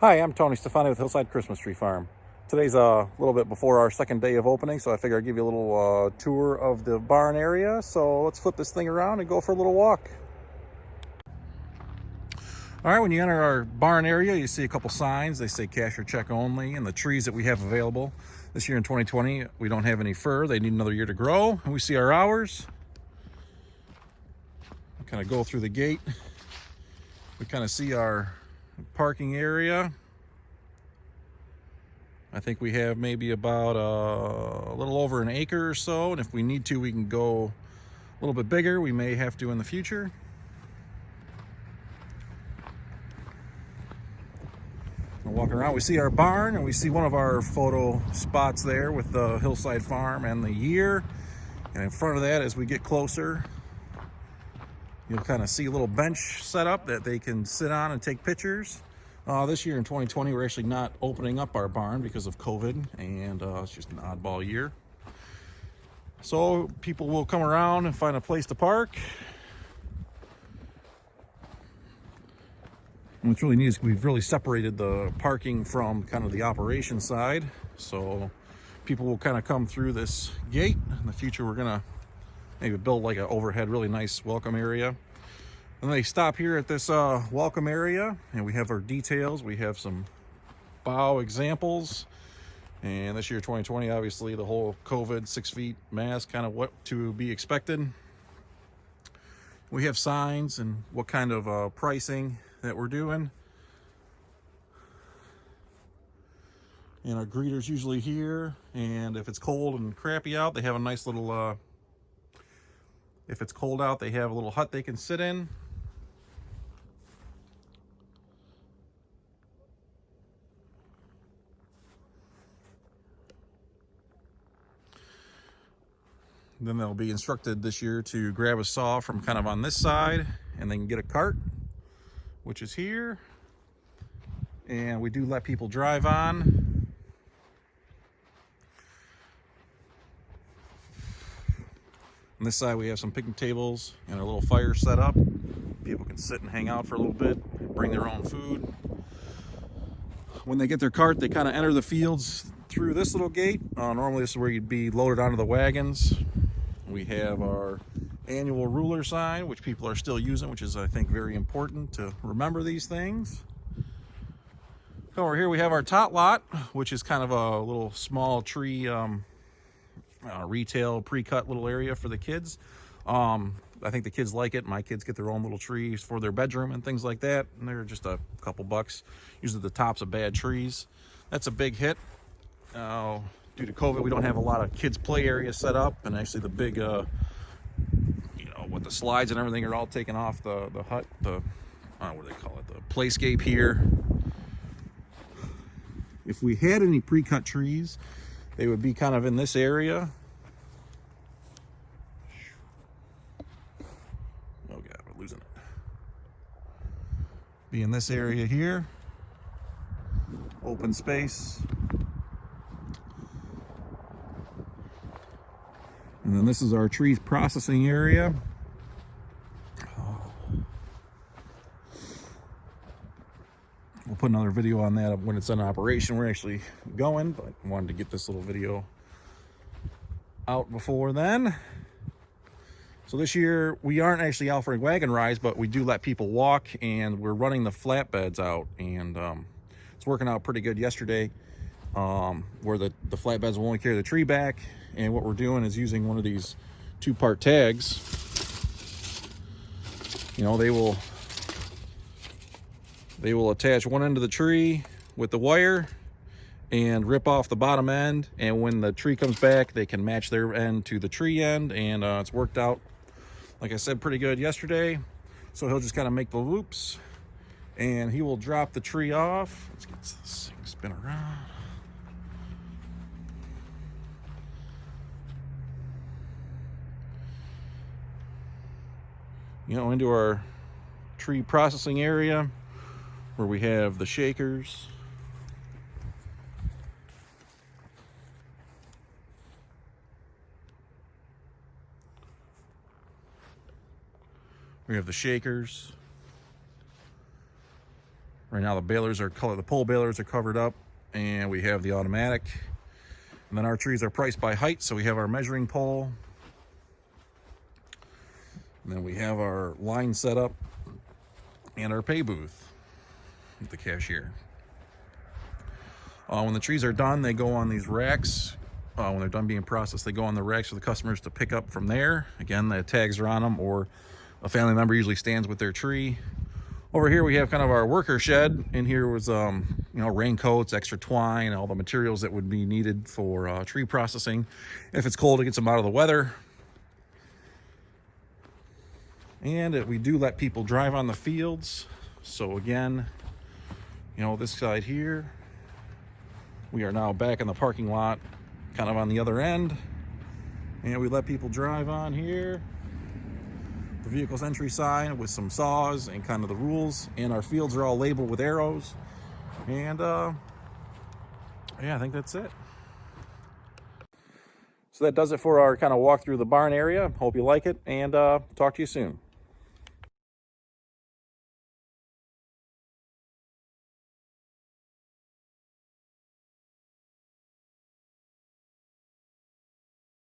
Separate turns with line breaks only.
Hi, I'm Tony Stefani with Hillside Christmas Tree Farm. Today's a little bit before our second day of opening, so I figure I'd give you a little tour of the barn area. So let's flip this thing around and go for a little walk. All right, when you enter our barn area, you see a couple signs. They say cash or check only, and the trees that we have available. This year in 2020, we don't have any fir. They need another year to grow. And we see our hours. Kind of go through the gate. We kind of see our parking area. I think we have maybe about a little over an acre or so, and if we need to, we can go a little bit bigger. We may have to in the future. We're walking around, we see our barn, and we see one of our photo spots there with the Hillside Farm and the year. And in front of that, as we get closer, you'll kind of see a little bench set up that they can sit on and take pictures. This year in 2020, we're actually not opening up our barn because of COVID, and it's just an oddball year. So people will come around and find a place to park. And what's really neat is we've really separated the parking from kind of the operation side. So people will kind of come through this gate. In the future, we're gonna maybe build like an overhead, really nice welcome area. And they stop here at this welcome area, and we have our details. We have some bow examples. And this year, 2020, obviously the whole COVID 6 feet mask, kind of what to be expected. We have signs and what kind of pricing that we're doing. And our greeter's usually here. And if it's cold and crappy out, they have a nice little, if it's cold out, they have a little hut they can sit in. Then they'll be instructed this year to grab a saw from kind of on this side, and they can get a cart, which is here. And we do let people drive on. On this side, we have some picnic tables and a little fire set up. People can sit and hang out for a little bit, bring their own food. When they get their cart, they kind of enter the fields through this little gate. Normally, this is where you'd be loaded onto the wagons. We have our annual ruler sign, which people are still using, which is, I think, very important to remember these things. Over here, we have our tot lot, which is kind of a little small tree retail pre-cut little area for the kids. I think the kids like it. My kids get their own little trees for their bedroom and things like that, and they're just a couple bucks. Usually the tops of bad trees. That's a big hit. Due to COVID, we don't have a lot of kids' play areas set up, and actually the big, with the slides and everything are all taken off the hut, what do they call it, the playscape here. If we had any pre-cut trees, they would be kind of in this area. Oh God, we're losing it. Be in this area here. Open space. And then this is our trees processing area. We'll put another video on that when it's in operation. We're actually going, but I wanted to get this little video out before then. So this year, we aren't actually offering wagon rides, but we do let people walk, and we're running the flatbeds out. And it's working out pretty good yesterday, where the flatbeds will only carry the tree back. And what we're doing is using one of these two-part tags. They will attach one end of the tree with the wire and rip off the bottom end. And when the tree comes back, they can match their end to the tree end. And it's worked out, like I said, pretty good yesterday. So he'll just kind of make the loops, and he will drop the tree off. Let's get this thing spin around. Into our tree processing area where we have the shakers. We have the shakers. Right now the balers are colored, the pole balers are covered up, and we have the automatic. And then our trees are priced by height, so we have our measuring pole. And then we have our line set up and our pay booth with the cashier. When the trees are done, they go on these racks. When they're done being processed, they go on the racks for the customers to pick up from there. Again, the tags are on them, or a family member usually stands with their tree. Over here we have kind of our worker shed. In here was raincoats, extra twine, all the materials that would be needed for tree processing. If it's cold, it gets them out of the weather. And we do let people drive on the fields. So again, this side here, we are now back in the parking lot, kind of on the other end. And we let people drive on here. The vehicle's entry sign with some saws and kind of the rules, and our fields are all labeled with arrows. And yeah, I think that's it. So that does it for our kind of walk through the barn area. Hope you like it, and talk to you soon.